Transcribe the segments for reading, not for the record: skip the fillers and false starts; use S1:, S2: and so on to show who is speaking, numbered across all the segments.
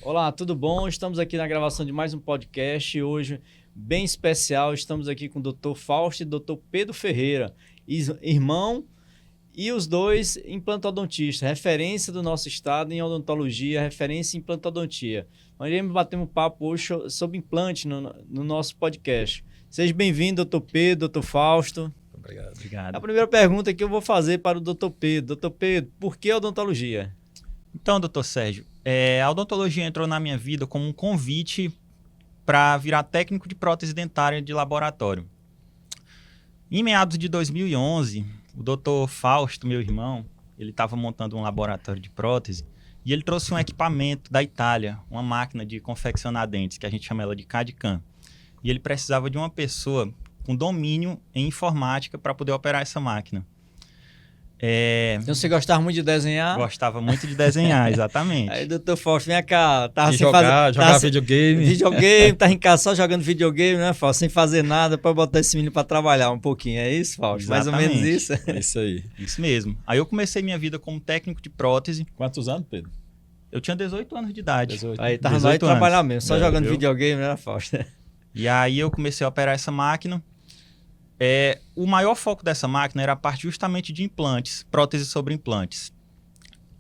S1: Olá, tudo bom? Estamos aqui na gravação de mais um podcast. Hoje, bem especial, estamos aqui com o Dr. Fausto e o Dr. Pedro Ferreira, irmão e os dois implantodontistas, referência do nosso estado em odontologia, referência em implantodontia. Nós iremos bater um papo hoje sobre implante no nosso podcast. Seja bem-vindo, Dr. Pedro, Dr. Fausto.
S2: Obrigado.
S1: A primeira pergunta que eu vou fazer para o Dr. Pedro. Dr. Pedro, por que odontologia?
S2: Então, doutor Sérgio, a odontologia entrou na minha vida como um convite para virar técnico de prótese dentária de laboratório. Em meados de 2011, o doutor Fausto, meu irmão, ele estava montando um laboratório de prótese e ele trouxe um equipamento da Itália, uma máquina de confeccionar dentes, que a gente chama ela de CAD/CAM. E ele precisava de uma pessoa com domínio em informática para poder operar essa máquina.
S1: Então você gostava muito de desenhar?
S2: Gostava muito de desenhar, exatamente.
S1: Aí, doutor Fausto, vem cá.
S3: Jogar videogame.
S1: Videogame, tava em casa só jogando videogame, né, Fausto? Sem fazer nada para botar esse menino para trabalhar um pouquinho. É isso, Fausto?
S2: Exatamente.
S1: Mais ou menos isso?
S3: É isso aí.
S2: Isso mesmo. Aí eu comecei minha vida como técnico de prótese.
S3: Quantos anos, Pedro?
S2: Eu tinha 18 anos de idade.
S3: 18.
S1: Aí tava nós trabalhar mesmo, só jogando
S2: viu?
S1: videogame, né, Fausto?
S2: E aí eu comecei a operar essa máquina. O maior foco dessa máquina era a parte justamente de implantes, próteses sobre implantes.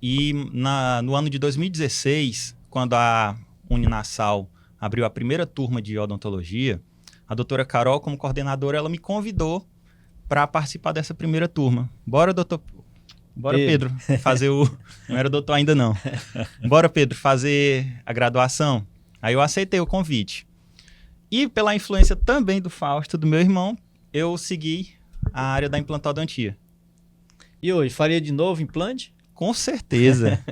S2: E no ano de 2016, quando a Uninasal abriu a primeira turma de odontologia, a doutora Carol, como coordenadora, ela me convidou para participar dessa primeira turma. Bora, doutor... Bora, Pedro, fazer o... Não era doutor ainda, não. Bora, Pedro, fazer a graduação. Aí eu aceitei o convite. E pela influência também do Fausto, do meu irmão, eu segui a área da implantodontia.
S1: E hoje, faria de novo implante?
S2: Com certeza.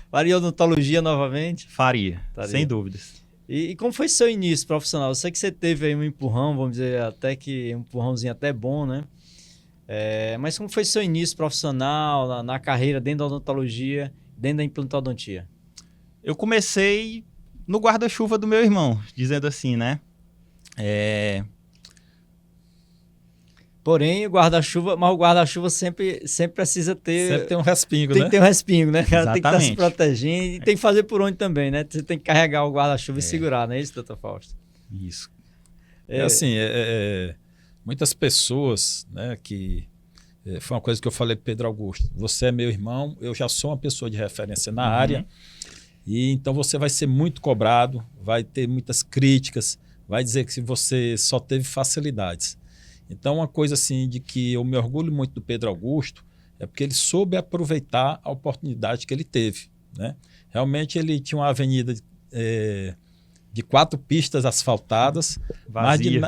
S1: Faria odontologia novamente?
S2: Faria, sem dúvidas.
S1: E como foi seu início profissional? Eu sei que você teve aí um empurrão, vamos dizer, até que um empurrãozinho até bom, né? Mas como foi seu início profissional na carreira dentro da odontologia, dentro da implantodontia?
S2: Eu comecei no guarda-chuva do meu irmão, dizendo assim, né?
S1: Porém, o guarda-chuva sempre precisa ter...
S3: Sempre tem um respingo,
S1: tem
S3: né?
S1: que ter um respingo, né? O cara tem que estar se
S2: Exatamente.
S1: protegendo e tem que fazer por onde também, né? Você tem que carregar o guarda-chuva e segurar, não é isso, doutor Fausto?
S2: Isso.
S3: Assim, muitas pessoas, né, que... foi uma coisa que eu falei para Pedro Augusto. Você é meu irmão, eu já sou uma pessoa de referência na área. E então você vai ser muito cobrado, vai ter muitas críticas, vai dizer que você só teve facilidades. Então, uma coisa assim de que eu me orgulho muito do Pedro Augusto é porque ele soube aproveitar a oportunidade que ele teve, né? Realmente ele tinha uma avenida de 4 pistas asfaltadas, vazia,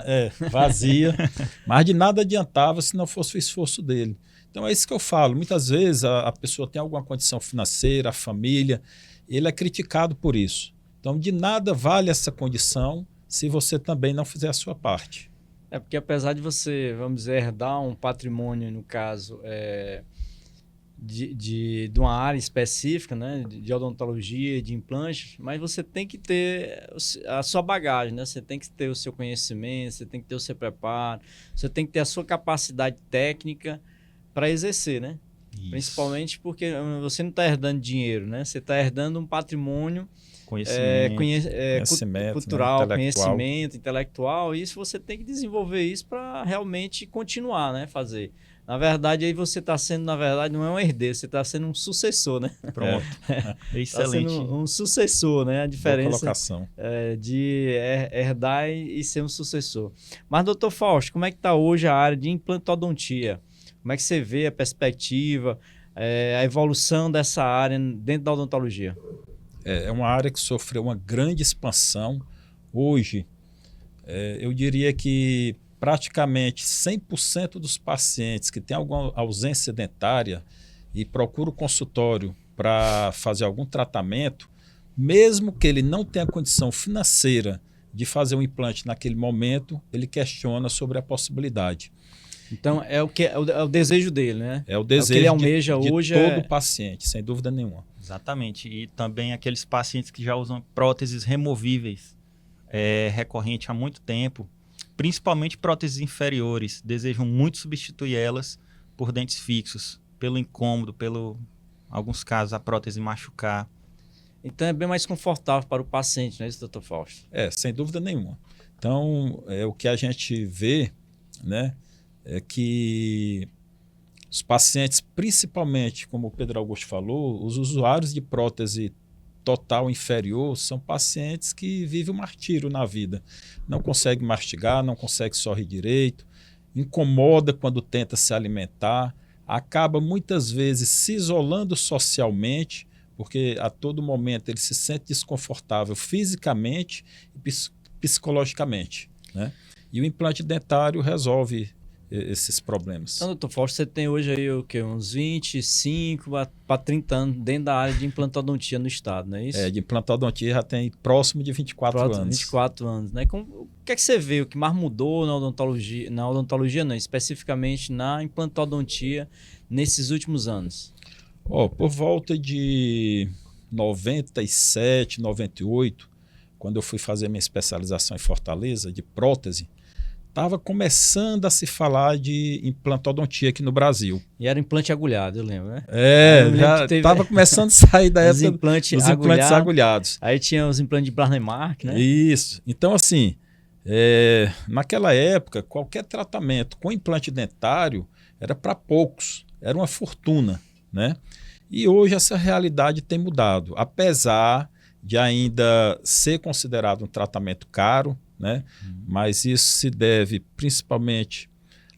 S3: mas de nada adiantava se não fosse o esforço dele. Então é isso que eu falo, muitas vezes a pessoa tem alguma condição financeira, a família, ele é criticado por isso. Então de nada vale essa condição se você também não fizer a sua parte.
S1: Porque apesar de você, vamos dizer, herdar um patrimônio, no caso, de uma área específica, né, de odontologia, de implantes, mas você tem que ter a sua bagagem, né? Você tem que ter o seu conhecimento, você tem que ter o seu preparo, você tem que ter a sua capacidade técnica para exercer, né?
S2: Isso.
S1: Principalmente porque você não está herdando dinheiro, né? Você está herdando um patrimônio
S3: Conhecimento,
S1: cultural,
S3: né?
S1: conhecimento intelectual, e isso você tem que desenvolver isso para realmente continuar, né, fazer. Na verdade, aí você está sendo, não é um herdeiro, você está sendo um sucessor, né?
S2: Pronto. Excelente.
S1: Tá sendo um sucessor, né? A diferença de herdar e ser um sucessor. Mas, doutor Fausto, como é que está hoje a área de implantodontia? Como é que você vê a perspectiva, a evolução dessa área dentro da odontologia?
S3: É uma área que sofreu uma grande expansão. Hoje, eu diria que praticamente 100% dos pacientes que têm alguma ausência dentária e procuram o consultório para fazer algum tratamento, mesmo que ele não tenha condição financeira de fazer um implante naquele momento, ele questiona sobre a possibilidade.
S1: Então, é o desejo dele, né?
S3: É o desejo
S1: que ele almeja
S3: de
S1: hoje
S3: todo paciente, sem dúvida nenhuma.
S2: Exatamente. E também aqueles pacientes que já usam próteses removíveis recorrente há muito tempo, principalmente próteses inferiores, desejam muito substituir elas por dentes fixos, pelo incômodo, alguns casos, a prótese machucar.
S1: Então é bem mais confortável para o paciente, não é isso, doutor Fausto?
S3: Sem dúvida nenhuma. Então, o que a gente vê, né, é que os pacientes, principalmente, como o Pedro Augusto falou, os usuários de prótese total inferior são pacientes que vivem um martírio na vida. Não conseguem mastigar, não conseguem sorrir direito, incomoda quando tenta se alimentar, acaba muitas vezes se isolando socialmente, porque a todo momento ele se sente desconfortável fisicamente e psicologicamente, né? E o implante dentário resolve esses problemas.
S1: Então, doutor Fausto, você tem hoje aí o quê? Uns 25 para 30 anos dentro da área de implantodontia no estado, não é isso?
S3: De implantodontia já tem próximo de 24 anos.
S1: 24 anos, né? O que é que você vê? O que mais mudou na odontologia não, especificamente na implantodontia nesses últimos anos?
S3: Por volta de 97, 98, quando eu fui fazer minha especialização em Fortaleza de prótese, estava começando a se falar de implantodontia aqui no Brasil.
S1: E era implante agulhado, eu lembro, né?
S3: Já estava começando a sair da época dos implantes agulhados.
S1: Aí tinha os implantes de Blarnemark, né?
S3: Isso. Então, assim, naquela época, qualquer tratamento com implante dentário era para poucos, era uma fortuna, né? E hoje essa realidade tem mudado, apesar de ainda ser considerado um tratamento caro, né? Mas isso se deve principalmente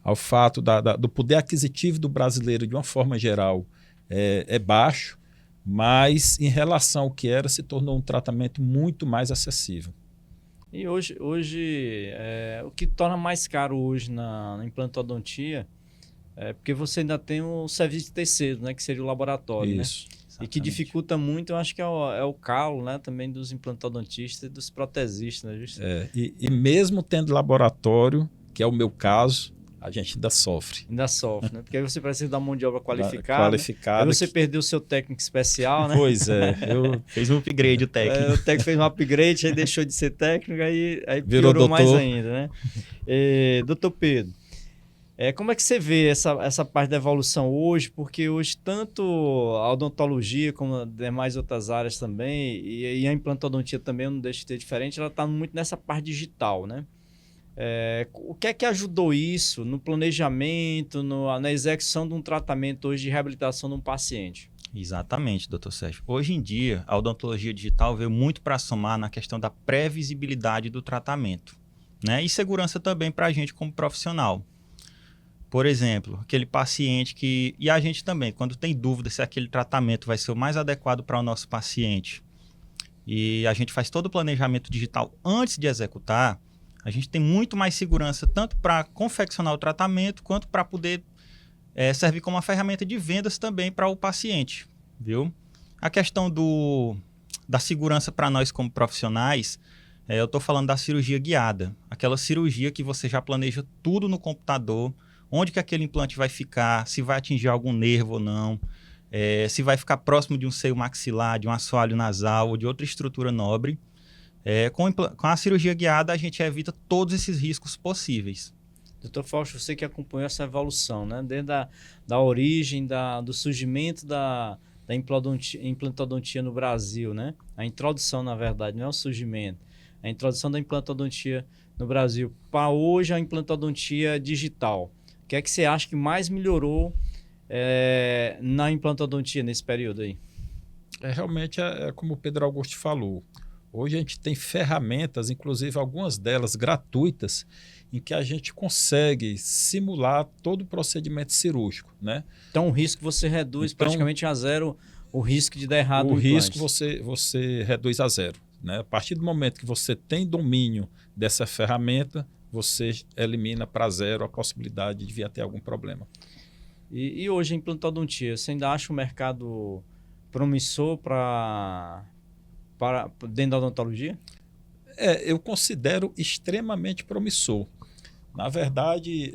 S3: ao fato do poder aquisitivo do brasileiro, de uma forma geral, é baixo, mas em relação ao que era, se tornou um tratamento muito mais acessível.
S1: E hoje o que torna mais caro hoje na implantodontia é porque você ainda tem o serviço de terceiro, né? Que seria o laboratório,
S3: isso,
S1: né?
S3: exatamente.
S1: E que dificulta muito, eu acho que é o calo, né? Também dos implantodontistas e dos protesistas, né?
S3: E mesmo tendo laboratório, que é o meu caso, a gente ainda sofre.
S1: Ainda sofre, né? Porque aí você precisa da mão de obra qualificada. Aí você perdeu o seu técnico especial, né?
S3: Pois é.
S2: Fez um upgrade o técnico.
S1: O técnico fez um upgrade, aí deixou de ser técnico, aí
S3: virou
S1: piorou
S3: doutor.
S1: mais ainda, né? Doutor Pedro, como é que você vê essa parte da evolução hoje? Porque hoje tanto a odontologia como as demais outras áreas também, e a implantodontia também não deixa de ser diferente, ela está muito nessa parte digital, né? O que é que ajudou isso no planejamento, na execução de um tratamento hoje de reabilitação de um paciente?
S2: Exatamente, doutor Sérgio. Hoje em dia, a odontologia digital veio muito para somar na questão da previsibilidade do tratamento, né? E segurança também para a gente como profissional. Por exemplo, aquele paciente e a gente também, quando tem dúvida se aquele tratamento vai ser o mais adequado para o nosso paciente, e a gente faz todo o planejamento digital antes de executar, a gente tem muito mais segurança tanto para confeccionar o tratamento, quanto para poder servir como uma ferramenta de vendas também para o paciente, viu? A questão da segurança para nós como profissionais, eu estou falando da cirurgia guiada, aquela cirurgia que você já planeja tudo no computador, onde que aquele implante vai ficar, se vai atingir algum nervo ou não, se vai ficar próximo de um seio maxilar, de um assoalho nasal ou de outra estrutura nobre. Com a cirurgia guiada, a gente evita todos esses riscos possíveis.
S1: Doutor Fausto, você que acompanhou essa evolução, né? Desde da origem, do surgimento da implantodontia no Brasil, né? A introdução, na verdade, não é o surgimento. A introdução da implantodontia no Brasil para hoje a implantodontia digital. O que é que você acha que mais melhorou na implantodontia nesse período aí?
S3: Realmente como o Pedro Augusto falou. Hoje a gente tem ferramentas, inclusive algumas delas gratuitas, em que a gente consegue simular todo o procedimento cirúrgico, né?
S1: Então o risco você reduz praticamente a zero, o risco de dar errado
S3: o risco você reduz a zero, né? A partir do momento que você tem domínio dessa ferramenta, você elimina para zero a possibilidade de vir a ter algum problema.
S1: E hoje a implantodontia, você ainda acha o mercado promissor para dentro da odontologia?
S3: Eu considero extremamente promissor. Na verdade,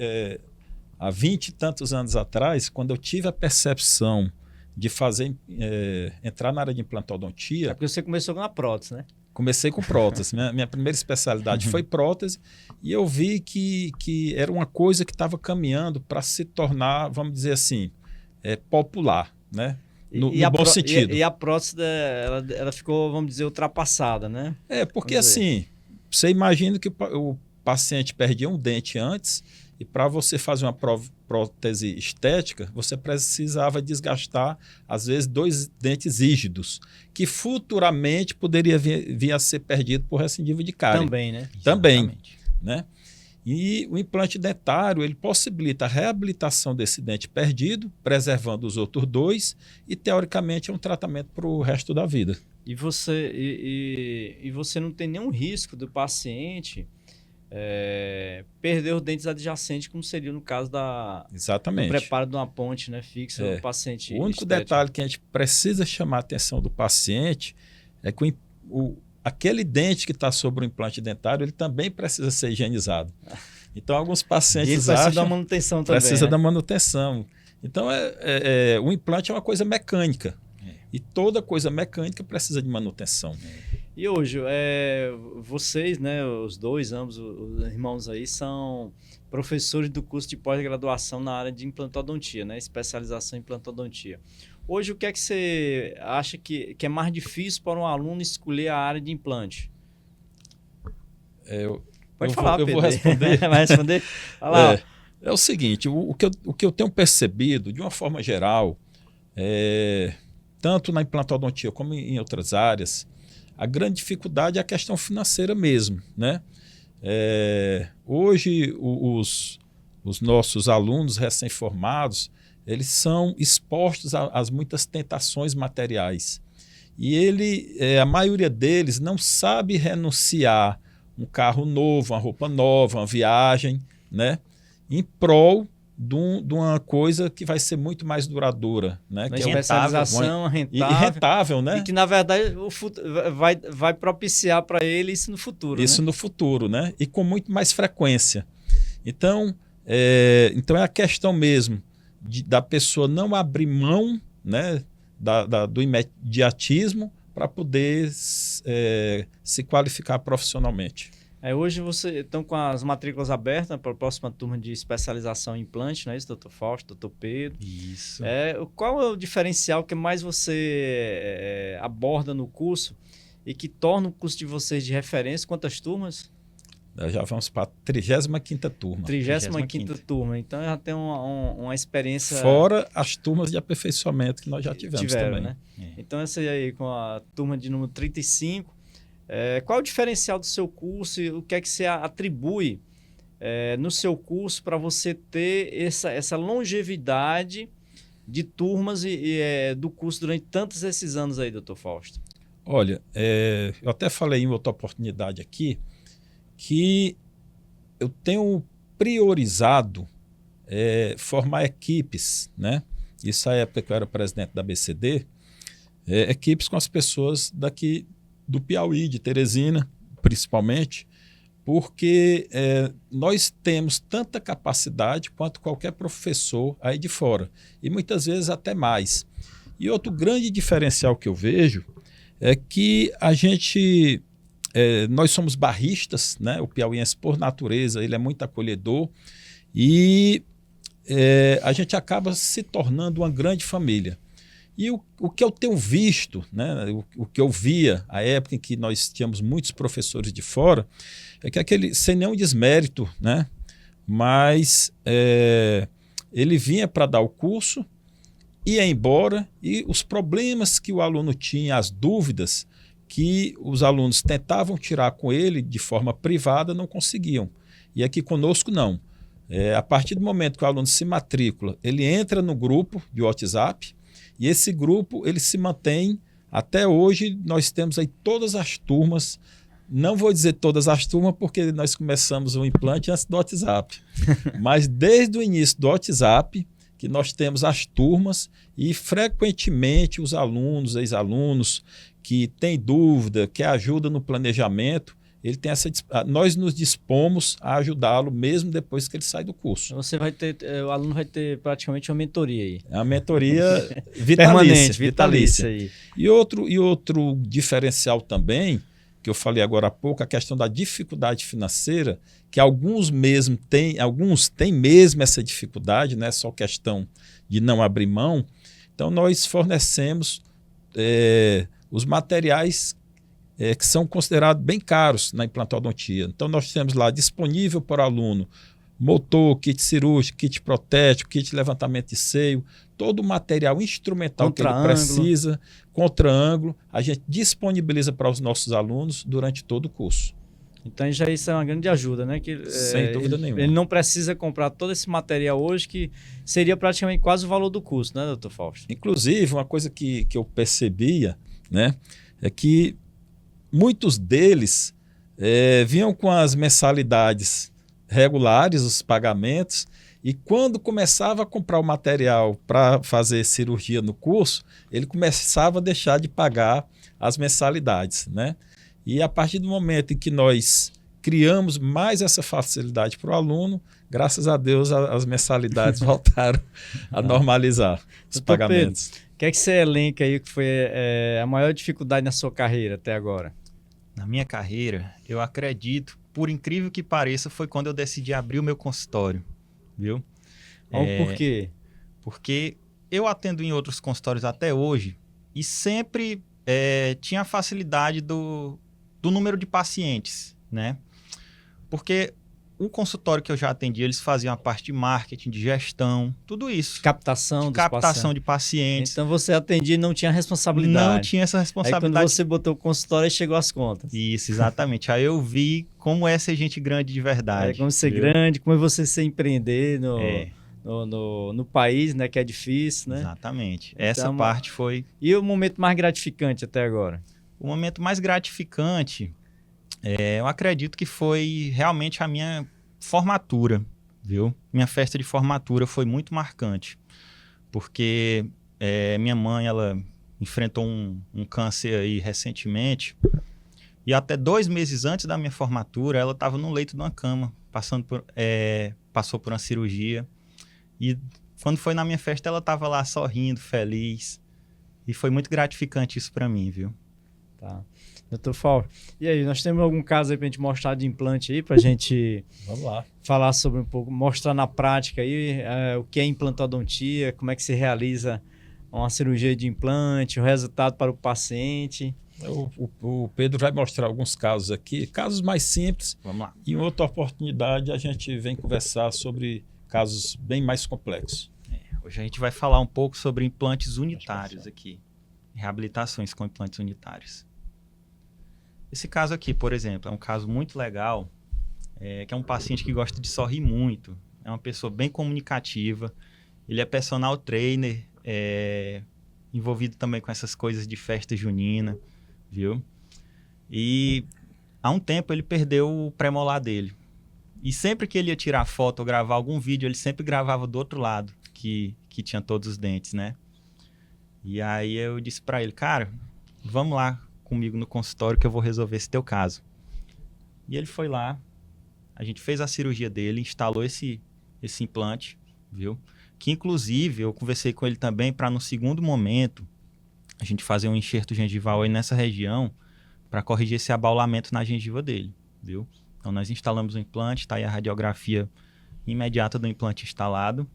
S3: há 20 e tantos anos atrás, quando eu tive a percepção de entrar na área de implantodontia...
S1: Porque você começou na prótese, né?
S3: Comecei com prótese. Minha primeira especialidade foi prótese e eu vi que era uma coisa que estava caminhando para se tornar, vamos dizer assim, popular, né? no bom sentido.
S1: E a prótese, ela ficou, vamos dizer, ultrapassada, né?
S3: Porque assim, você imagina que o paciente perdia um dente antes e para você fazer uma prótese estética, você precisava desgastar, às vezes, 2 dentes rígidos, que futuramente poderia vir a ser perdido por recidiva de cárie.
S1: Também, né?
S3: Também,
S2: Exatamente.
S3: né? E o implante dentário, ele possibilita a reabilitação desse dente perdido, preservando os outros 2 e, teoricamente, é um tratamento para o resto da vida.
S1: E você não tem nenhum risco do paciente perder os dentes adjacentes, como seria no caso do
S3: Exatamente.
S1: preparo de uma ponte, né, fixa no paciente.
S3: O único
S1: estético.
S3: detalhe que a gente precisa chamar a atenção do paciente é que aquele dente que está sobre o implante dentário, ele também precisa ser higienizado. Então, alguns pacientes
S1: ele precisa
S3: acham...
S1: da manutenção também.
S3: Precisa
S1: né?
S3: da manutenção. Então, o implante é uma coisa mecânica. E toda coisa mecânica precisa de manutenção.
S1: E hoje, vocês, né, ambos os irmãos aí, são professores do curso de pós-graduação na área de implantodontia, né, especialização em implantodontia. Hoje, o que é que você acha que é mais difícil para um aluno escolher a área de implante? Pode falar, Pedro.
S3: Eu vou responder.
S1: Vai responder? Vai lá.
S3: É o seguinte, o que eu tenho percebido, de uma forma geral, tanto na implantodontia como em outras áreas, a grande dificuldade é a questão financeira mesmo, né? Hoje, os nossos alunos recém-formados, eles são expostos às muitas tentações materiais. E a maioria deles não sabe renunciar um carro novo, uma roupa nova, uma viagem, né? Em prol de uma coisa que vai ser muito mais duradoura, né?
S1: Que
S3: é
S1: especialização rentável.
S3: E rentável, né?
S1: E que, na verdade, vai propiciar para ele isso no futuro.
S3: Isso,
S1: né?
S3: no futuro, né? E com muito mais frequência. Então é a questão mesmo da pessoa não abrir mão, né, do imediatismo para poder se qualificar profissionalmente.
S1: Hoje vocês estão com as matrículas abertas para a próxima turma de especialização em implante, não é isso, doutor Fausto, doutor Pedro?
S2: Isso.
S1: Qual é o diferencial que mais você aborda no curso e que torna o curso de vocês de referência? Quantas turmas?
S3: Já vamos para a 35ª turma.
S1: 35ª turma. Então já tem uma experiência...
S3: Fora as turmas de aperfeiçoamento que nós já tivemos também.
S1: Né? Então essa aí com a turma de número 35... qual é o diferencial do seu curso e o que é que você atribui no seu curso para você ter essa longevidade de turmas do curso durante tantos esses anos aí, doutor Fausto?
S3: Olha, eu até falei em outra oportunidade aqui que eu tenho priorizado formar equipes, né? Isso na época que eu era presidente da BCD, equipes com as pessoas daqui do Piauí, de Teresina, principalmente, porque nós temos tanta capacidade quanto qualquer professor aí de fora, e muitas vezes até mais. E outro grande diferencial que eu vejo é que nós somos barristas, né? O piauiense, por natureza, ele é muito acolhedor, e a gente acaba se tornando uma grande família. E o que eu tenho visto, né, o que eu via à época em que nós tínhamos muitos professores de fora, é que sem nenhum desmérito, né, mas ele vinha para dar o curso, ia embora, e os problemas que o aluno tinha, as dúvidas que os alunos tentavam tirar com ele de forma privada, não conseguiam. E aqui conosco não. A partir do momento que o aluno se matricula, ele entra no grupo de WhatsApp, e esse grupo ele se mantém até hoje. Nós temos aí todas as turmas, não vou dizer todas as turmas porque nós começamos o implante antes do WhatsApp, mas desde o início do WhatsApp que nós temos as turmas, e frequentemente os alunos, ex-alunos que têm dúvida, que ajuda no planejamento, nós nos dispomos a ajudá-lo mesmo depois que ele sai do curso.
S1: O aluno vai ter praticamente uma mentoria aí.
S3: É uma mentoria
S1: vitalícia aí.
S3: E outro diferencial também, que eu falei agora há pouco, a questão da dificuldade financeira, que alguns têm mesmo essa dificuldade, não é só questão de não abrir mão. Então, nós fornecemos os materiais que são considerados bem caros na implantodontia. Então, nós temos lá disponível para o aluno motor, kit cirúrgico, kit protético, kit de levantamento de seio, todo o material instrumental que ele precisa, contra-ângulo, a gente disponibiliza para os nossos alunos durante todo o curso.
S1: Então já isso é uma grande ajuda, né?
S3: Sem dúvida nenhuma.
S1: Ele não precisa comprar todo esse material hoje, que seria praticamente quase o valor do curso, né, doutor Fausto?
S3: Inclusive, uma coisa que eu percebia, né, é que muitos deles vinham com as mensalidades regulares, os pagamentos, e quando começava a comprar o material para fazer cirurgia no curso, ele começava a deixar de pagar as mensalidades, né? E a partir do momento em que nós criamos mais essa facilidade para o aluno, graças a Deus as mensalidades voltaram a normalizar os pagamentos.
S1: Pedro, o que é que você elenca aí que foi a maior dificuldade na sua carreira até agora?
S2: Na minha carreira, eu acredito, por incrível que pareça, foi quando eu decidi abrir o meu consultório, viu?
S1: Por quê?
S2: Porque eu atendo em outros consultórios até hoje e sempre tinha a facilidade do número de pacientes, né? Porque o consultório que eu já atendi, eles faziam a parte de marketing, de gestão, tudo isso.
S1: Captação
S2: De pacientes.
S1: Então você atendia e não tinha responsabilidade.
S2: Não tinha essa responsabilidade.
S1: Aí quando você botou o consultório, aí chegou as contas.
S2: Isso, exatamente. Aí eu vi como é ser gente grande de verdade.
S1: Como ser grande, como é você ser empreender no país, né? Que é difícil, né?
S2: Exatamente. Essa parte foi...
S1: E o momento mais gratificante até agora?
S2: O momento mais gratificante, eu acredito que foi realmente a minha formatura, viu? Minha festa de formatura foi muito marcante, porque minha mãe, ela enfrentou um câncer aí recentemente, e até 2 meses antes da minha formatura, ela estava no leito de uma cama, passou por uma cirurgia, e quando foi na minha festa, ela estava lá sorrindo, feliz, e foi muito gratificante isso para mim, viu?
S1: Tá. Doutor Fausto, e aí, nós temos algum caso aí pra gente mostrar de implante aí, pra gente
S3: Vamos lá.
S1: Falar sobre um pouco, mostrar na prática aí o que é implantodontia, como é que se realiza uma cirurgia de implante, o resultado para o paciente.
S3: O Pedro vai mostrar alguns casos aqui, casos mais simples.
S2: Vamos lá.
S3: Em outra oportunidade, a gente vem conversar sobre casos bem mais complexos.
S2: Hoje a gente vai falar um pouco sobre implantes unitários aqui. Reabilitações com implantes unitários. Esse caso aqui, por exemplo, é um caso muito legal, que é um paciente que gosta de sorrir muito. É uma pessoa bem comunicativa. Ele é personal trainer, envolvido também com essas coisas de festa junina, viu? E há um tempo ele perdeu o premolar dele. E sempre que ele ia tirar foto ou gravar algum vídeo, ele sempre gravava do outro lado, que tinha todos os dentes, né? E aí eu disse para ele, cara, vamos lá comigo no consultório que eu vou resolver esse teu caso. E ele foi lá, a gente fez a cirurgia dele, instalou esse implante, viu? Que inclusive eu conversei com ele também para no segundo momento a gente fazer um enxerto gengival aí nessa região para corrigir esse abaulamento na gengiva dele, viu? Então nós instalamos o implante, tá aí a radiografia imediata do implante instalado.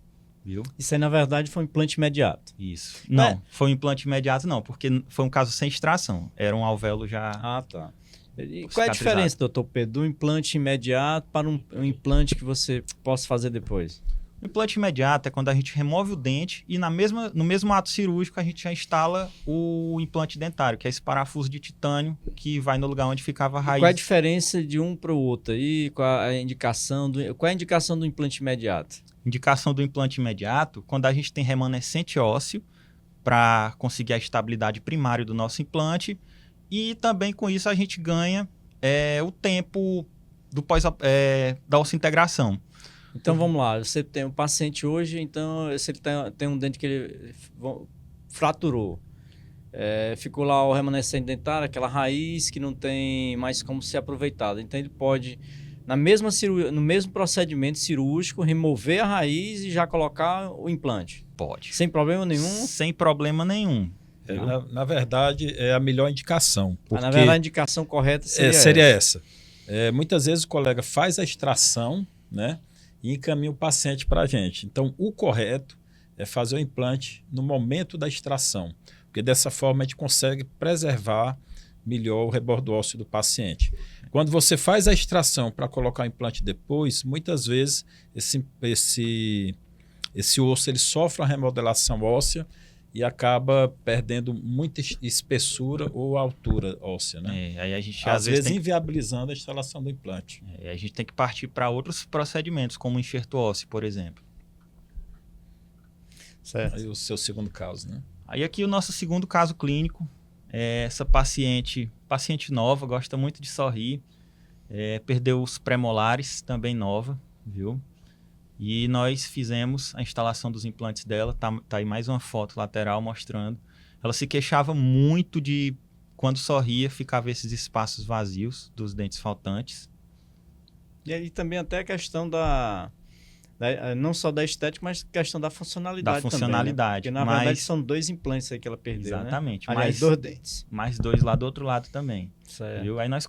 S2: Viu?
S1: Isso aí, na verdade, foi um implante imediato.
S2: Isso. Não, foi um implante imediato, não, porque foi um caso sem extração. Era um alvéolo já.
S1: Ah, tá. E qual é a diferença, doutor Pedro, do implante imediato para um implante que você possa fazer depois?
S2: O implante imediato é quando a gente remove o dente e no mesmo ato cirúrgico a gente já instala o implante dentário, que é esse parafuso de titânio que vai no lugar onde ficava a raiz.
S1: Qual é a diferença de um para o outro? E qual é a indicação do implante imediato?
S2: Indicação do implante imediato, quando a gente tem remanescente ósseo para conseguir a estabilidade primária do nosso implante e também com isso a gente ganha o tempo da osseointegração.
S1: Então vamos lá, você tem um paciente hoje, então se ele tem um dente que ele fraturou, ficou lá o remanescente dentário, aquela raiz que não tem mais como ser aproveitada. Então ele pode, no mesmo procedimento cirúrgico, remover a raiz e já colocar o implante?
S2: Pode.
S1: Sem problema nenhum?
S2: Sem problema nenhum.
S3: Na verdade, é a melhor indicação.
S1: Na verdade, a indicação correta
S3: seria essa. Muitas vezes o colega faz a extração, né, e encaminha o paciente para a gente. Então, o correto é fazer o implante no momento da extração, porque dessa forma a gente consegue preservar melhor o rebordo ósseo do paciente. Quando você faz a extração para colocar o implante depois, muitas vezes esse osso ele sofre uma remodelação óssea e acaba perdendo muita espessura ou altura óssea, né?
S2: Aí a gente
S3: às vezes inviabilizando a instalação do implante.
S2: A gente tem que partir para outros procedimentos, como o enxerto ósseo, por exemplo.
S1: Certo.
S3: Aí o seu segundo caso, né?
S2: Aí aqui o nosso segundo caso clínico é essa paciente nova, gosta muito de sorrir, perdeu os premolares, também nova, viu? E nós fizemos a instalação dos implantes dela, tá aí mais uma foto lateral mostrando. Ela se queixava muito de, quando sorria, ficava esses espaços vazios dos dentes faltantes.
S1: E aí também até a questão não só da estética, mas questão da funcionalidade também.
S2: Da funcionalidade.
S1: Né? Porque na verdade são 2 implantes aí que ela perdeu,
S2: exatamente.
S1: Né? Aliás, 2 dentes.
S2: Mais 2 lá do outro lado também.
S1: Certo.
S2: Viu? Aí nós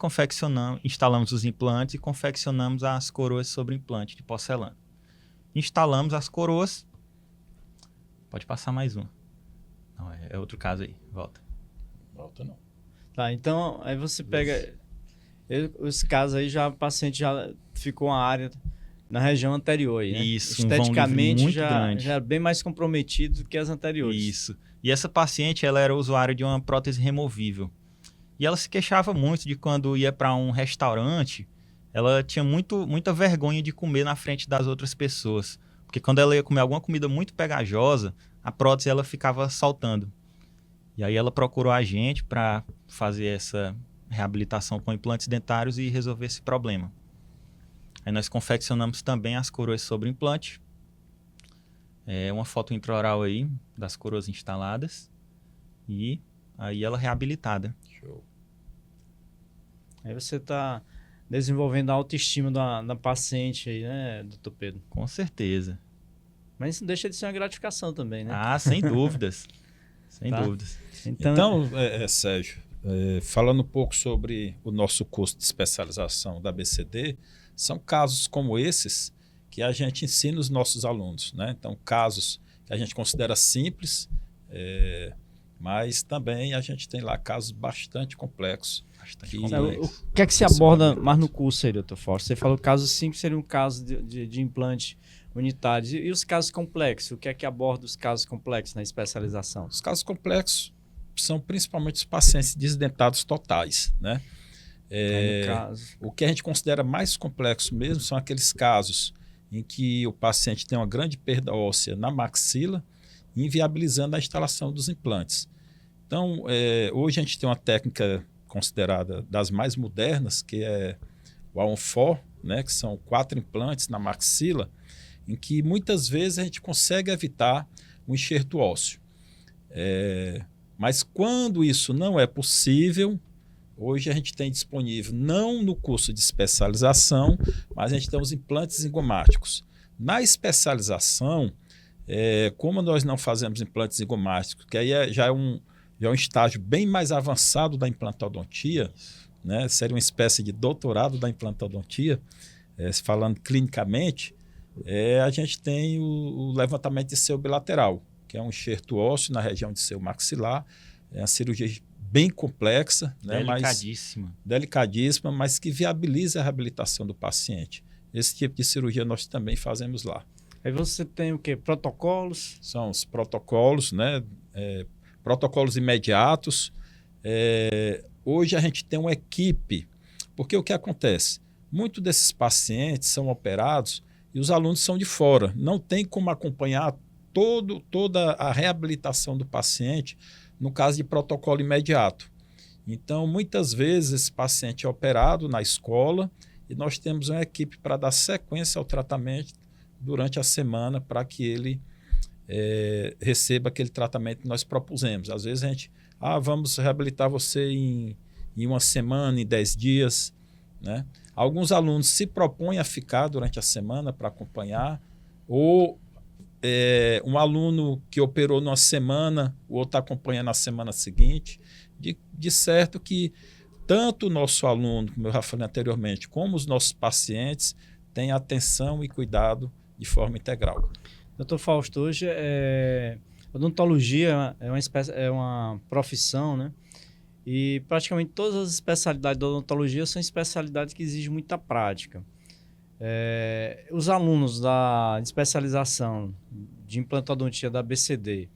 S2: instalamos os implantes e confeccionamos as coroas sobre implante de porcelana. Instalamos as coroas. Pode passar mais uma. Não, é outro caso aí. Volta.
S3: Volta não.
S1: Tá, então aí você pega... Os casos aí, o paciente já ficou uma área na região anterior aí, né?
S2: Isso,
S1: esteticamente
S2: muito
S1: já
S2: grande.
S1: é bem mais comprometido do que as anteriores.
S2: Isso. E essa paciente, ela era usuária de uma prótese removível. E ela se queixava muito de quando ia para um restaurante, ela tinha muita vergonha de comer na frente das outras pessoas. Porque quando ela ia comer alguma comida muito pegajosa, a prótese ela ficava soltando. E aí ela procurou a gente para fazer essa reabilitação com implantes dentários e resolver esse problema. Aí nós confeccionamos também as coroas sobre implante. Uma foto intraoral aí das coroas instaladas. E aí ela reabilitada.
S3: Show.
S1: Aí você está desenvolvendo a autoestima da paciente aí, né, doutor Pedro?
S2: Com certeza.
S1: Mas isso não deixa de ser uma gratificação também, né?
S2: Ah, sem dúvidas. Sem dúvidas.
S3: Então Sérgio, falando um pouco sobre o nosso curso de especialização da ABCD, são casos como esses que a gente ensina os nossos alunos, né? Então, casos que a gente considera simples, mas também a gente tem lá casos bastante complexos.
S1: O que é que se aborda mais no curso aí, doutor Fausto? Você falou que casos simples seria um caso de implante unitários. E os casos complexos? O que é que aborda os casos complexos na especialização?
S3: Os casos complexos são principalmente os pacientes desdentados totais, né? O que a gente considera mais complexo mesmo são aqueles casos em que o paciente tem uma grande perda óssea na maxila, inviabilizando a instalação dos implantes. Então, hoje a gente tem uma técnica considerada das mais modernas, que é o A1-FOR, né, que são 4 implantes na maxila, em que muitas vezes a gente consegue evitar um enxerto ósseo. Mas quando isso não é possível, hoje a gente tem disponível, não no curso de especialização, mas a gente tem os implantes zigomáticos. Na especialização, como nós não fazemos implantes zigomáticos, que aí já é um estágio bem mais avançado da implantodontia, né? Seria uma espécie de doutorado da implantodontia, falando clinicamente, a gente tem o levantamento de seio bilateral, que é um enxerto ósseo na região de seio maxilar, é uma cirurgia bem complexa, né? Delicadíssima, mas que viabiliza a reabilitação do paciente. Esse tipo de cirurgia nós também fazemos lá.
S1: Aí você tem o quê? Protocolos?
S3: São os protocolos, né? Protocolos imediatos. Hoje a gente tem uma equipe, porque o que acontece? Muitos desses pacientes são operados e os alunos são de fora. Não tem como acompanhar toda a reabilitação do paciente no caso de protocolo imediato. Então, muitas vezes esse paciente é operado na escola e nós temos uma equipe para dar sequência ao tratamento durante a semana para que ele receba aquele tratamento que nós propusemos. Às vezes a gente, vamos reabilitar você em uma semana, em 10 dias, né? Alguns alunos se propõem a ficar durante a semana para acompanhar, ou um aluno que operou numa semana, o outro está acompanhando na semana seguinte, de certo que tanto o nosso aluno, como eu já falei anteriormente, como os nossos pacientes têm atenção e cuidado de forma integral.
S1: Doutor Fausto, hoje odontologia é uma profissão, né? E praticamente todas as especialidades da odontologia são especialidades que exigem muita prática. Os alunos da especialização de implantodontia da ABCD,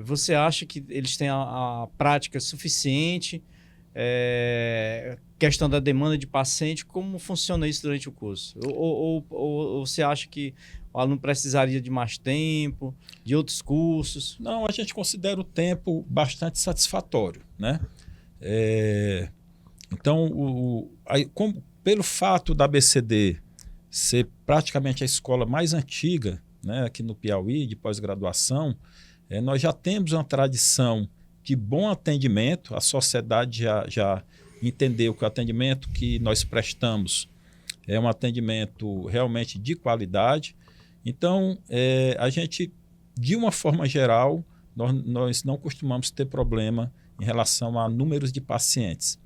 S1: você acha que eles têm a prática suficiente? Questão da demanda de paciente, como funciona isso durante o curso? Ou você acha que o aluno precisaria de mais tempo, de outros cursos?
S3: Não, a gente considera o tempo bastante satisfatório, né? Então, pelo fato da ABCD ser praticamente a escola mais antiga, né, aqui no Piauí, de pós-graduação, nós já temos uma tradição de bom atendimento. A sociedade já entendeu que o atendimento que nós prestamos é um atendimento realmente de qualidade. Então, a gente, de uma forma geral, nós não costumamos ter problema em relação a números de pacientes.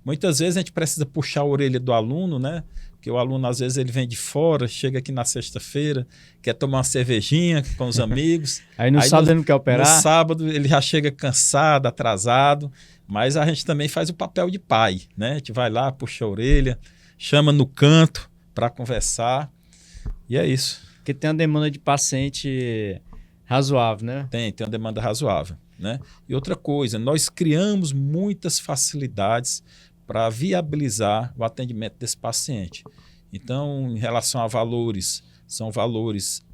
S3: Muitas vezes a gente precisa puxar a orelha do aluno, né? Porque o aluno, às vezes, ele vem de fora, chega aqui na sexta-feira, quer tomar uma cervejinha com os amigos.
S1: Aí no sábado ele não quer operar?
S3: No sábado ele já chega cansado, atrasado, mas a gente também faz o papel de pai, né? A gente vai lá, puxa a orelha, chama no canto para conversar, e é isso.
S1: Porque tem uma demanda de paciente razoável, né?
S3: Tem uma demanda razoável, né? E outra coisa, nós criamos muitas facilidades para viabilizar o atendimento desse paciente. Então, em relação a valores, são valores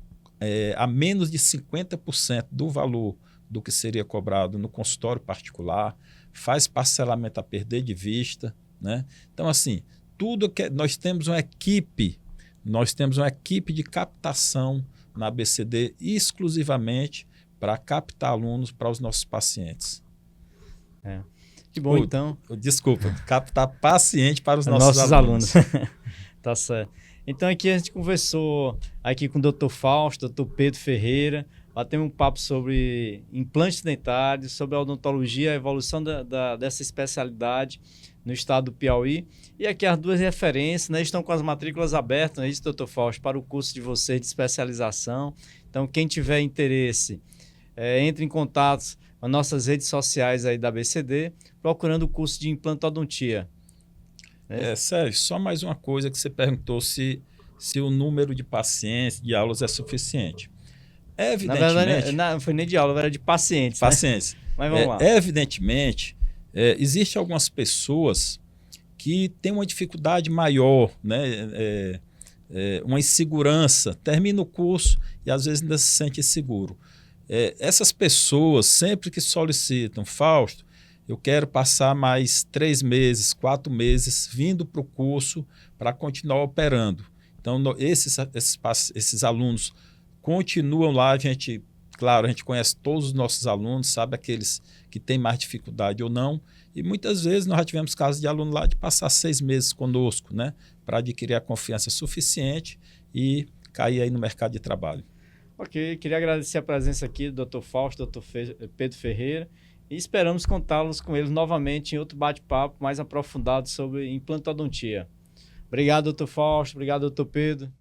S3: a menos de 50% do valor do que seria cobrado no consultório particular, faz parcelamento a perder de vista, né? Então, assim, nós temos uma equipe de captação na ABCD exclusivamente para captar alunos para os nossos pacientes.
S1: Que bom, então.
S3: Desculpa, captar paciente para os nossos alunos.
S1: Tá certo. Então aqui a gente conversou aqui com o Dr. Fausto, Dr. Pedro Ferreira, batemos um papo sobre implantes dentários, sobre a odontologia, a evolução dessa especialidade no estado do Piauí. E aqui as duas referências, né, estão com as matrículas abertas, não é isso, Dr. Fausto, para o curso de vocês de especialização. Então quem tiver interesse, entre em contato com as nossas redes sociais aí da ABCD, procurando o curso de implantodontia.
S3: Sérgio, só mais uma coisa que você perguntou se o número de pacientes, de aulas é suficiente. Evidentemente...
S1: Na verdade, não foi nem de aula, era de pacientes.
S3: Pacientes.
S1: Né? Mas vamos lá.
S3: Evidentemente, existem algumas pessoas que têm uma dificuldade maior, né? Uma insegurança, termina o curso e às vezes ainda se sente inseguro. Essas pessoas, sempre que solicitam, Fausto, eu quero passar mais 3 meses, 4 meses vindo para o curso para continuar operando. Então, esses alunos continuam lá. A gente conhece todos os nossos alunos, sabe aqueles que têm mais dificuldade ou não. E muitas vezes nós já tivemos casos de aluno lá de passar 6 meses conosco, né, para adquirir a confiança suficiente e cair aí no mercado de trabalho.
S1: Ok, queria agradecer a presença aqui do Dr. Fausto, Dr. Pedro Ferreira, e esperamos contá-los com eles novamente em outro bate-papo mais aprofundado sobre implantodontia. Obrigado, Dr. Fausto, obrigado, Dr. Pedro.